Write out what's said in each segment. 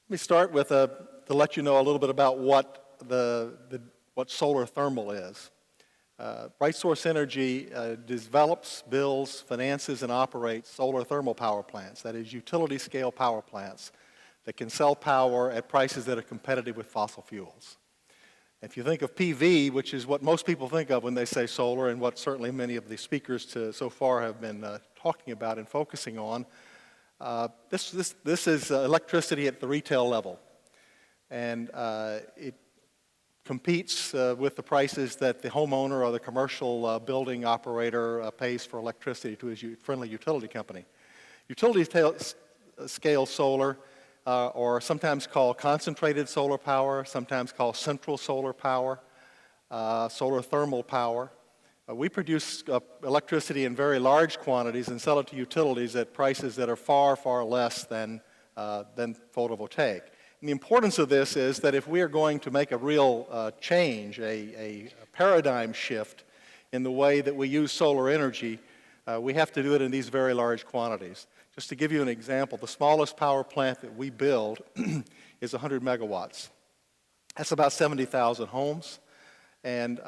Let me start with to let you know a little bit about what what solar thermal is. Bright Source Energy develops, builds, finances, and operates solar thermal power plants, that is utility scale power plants that can sell power at prices that are competitive with fossil fuels. If you think of PV, which is what most people think of when they say solar, and what certainly many of the speakers so far have been talking about and focusing on, this is electricity at the retail level. And it competes with the prices that the homeowner or the commercial building operator pays for electricity to his friendly utility company. Utility scale solar, or sometimes called concentrated solar power, sometimes called central solar power, solar thermal power. We produce electricity in very large quantities and sell it to utilities at prices that are far, far less than photovoltaic. And the importance of this is that if we are going to make a real change, a paradigm shift in the way that we use solar energy, we have to do it in these very large quantities. Just to give you an example, the smallest power plant that we build is 100 megawatts. That's about 70,000 homes. And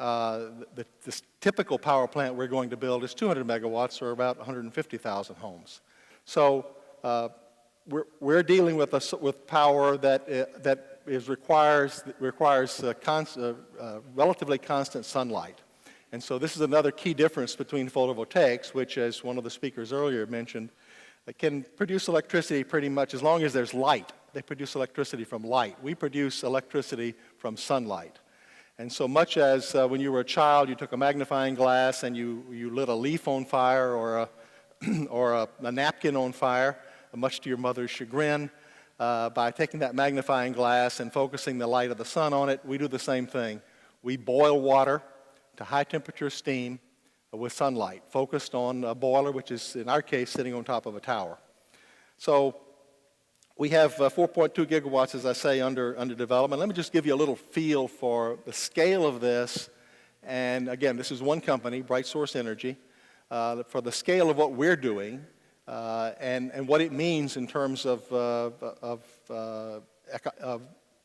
this typical power plant we're going to build is 200 megawatts, or about 150,000 homes. So we're dealing with power that requires relatively constant sunlight. And so this is another key difference between photovoltaics, which, as one of the speakers earlier mentioned, can produce electricity pretty much as long as there's light. They produce electricity from light. We produce electricity from sunlight. And so much as when you were a child, you took a magnifying glass and you lit a leaf on fire or a napkin on fire, much to your mother's chagrin, by taking that magnifying glass and focusing the light of the sun on it, we do the same thing. We boil water to high temperature steam with sunlight, focused on a boiler, which is, in our case, sitting on top of a tower. So we have 4.2 gigawatts, as I say, under development. Let me just give you a little feel for the scale of this. And again, this is one company, Bright Source Energy, for the scale of what we're doing and what it means in terms of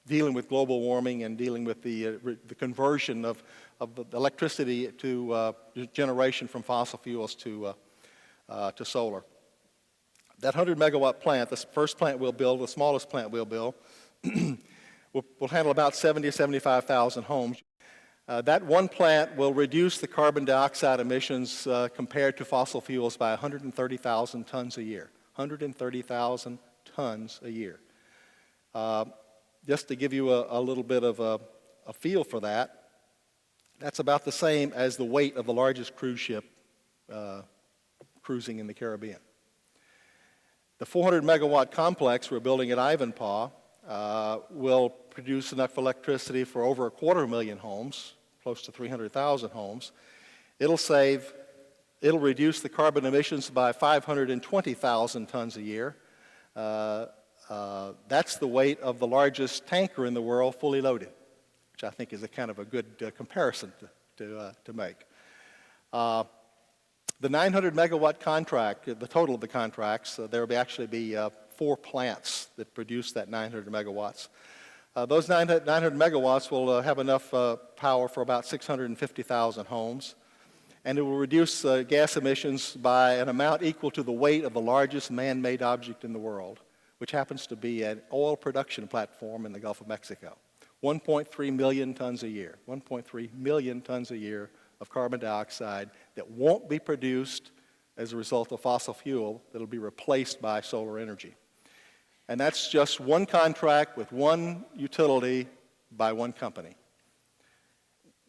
dealing with global warming and dealing with the conversion of electricity to generation from fossil fuels to solar. That 100 megawatt plant, the first plant we'll build, the smallest plant we'll build, will handle about 70 to 75,000 homes. That one plant will reduce the carbon dioxide emissions compared to fossil fuels by 130,000 tons a year. 130,000 tons a year. Just to give you a little bit of a feel for that, that's about the same as the weight of the largest cruise ship cruising in the Caribbean. The 400 megawatt complex we're building at Ivanpah will produce enough electricity for over 250,000 homes, close to 300,000 homes. It'll reduce the carbon emissions by 520,000 tons a year. That's the weight of the largest tanker in the world fully loaded, which I think is a kind of a good comparison to make. The 900 megawatt contract, the total of the contracts, there will actually be 4 plants that produce that 900 megawatts. Those 900 megawatts will have enough power for about 650,000 homes, and it will reduce gas emissions by an amount equal to the weight of the largest man-made object in the world, which happens to be an oil production platform in the Gulf of Mexico. 1.3 million tons a year, 1.3 million tons a year of carbon dioxide that won't be produced as a result of fossil fuel, that'll be replaced by solar energy. And that's just one contract with one utility by one company.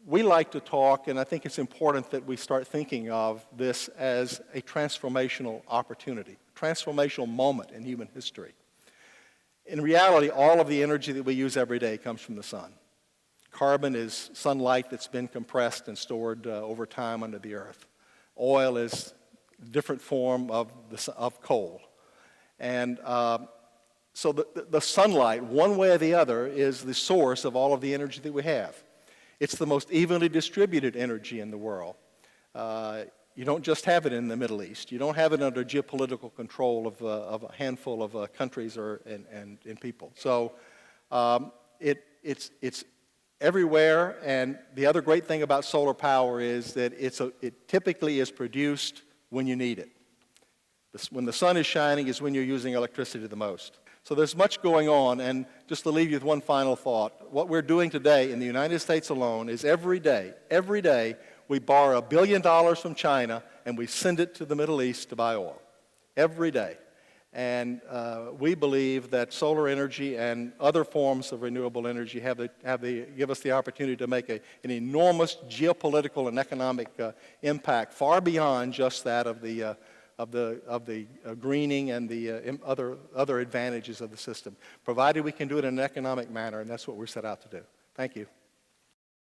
We like to talk, and I think it's important that we start thinking of this as a transformational opportunity, transformational moment in human history. In reality, all of the energy that we use every day comes from the sun. Carbon is sunlight that's been compressed and stored over time under the earth. Oil is a different form of coal. And so the sunlight, one way or the other, is the source of all of the energy that we have. It's the most evenly distributed energy in the world. you don't just have it in the Middle East. You don't have it under geopolitical control of a handful of countries and people. So it's everywhere, and the other great thing about solar power is that it typically is produced when you need it. When the sun is shining is when you're using electricity the most. So there's much going on, and just to leave you with one final thought, what we're doing today in the United States alone is every day, we borrow $1 billion from China and we send it to the Middle East to buy oil. Every day. And we believe that solar energy and other forms of renewable energy give us the opportunity to make an enormous geopolitical and economic impact far beyond just that of the greening and the other advantages of the system, provided we can do it in an economic manner, and that's what we're set out to do. Thank you.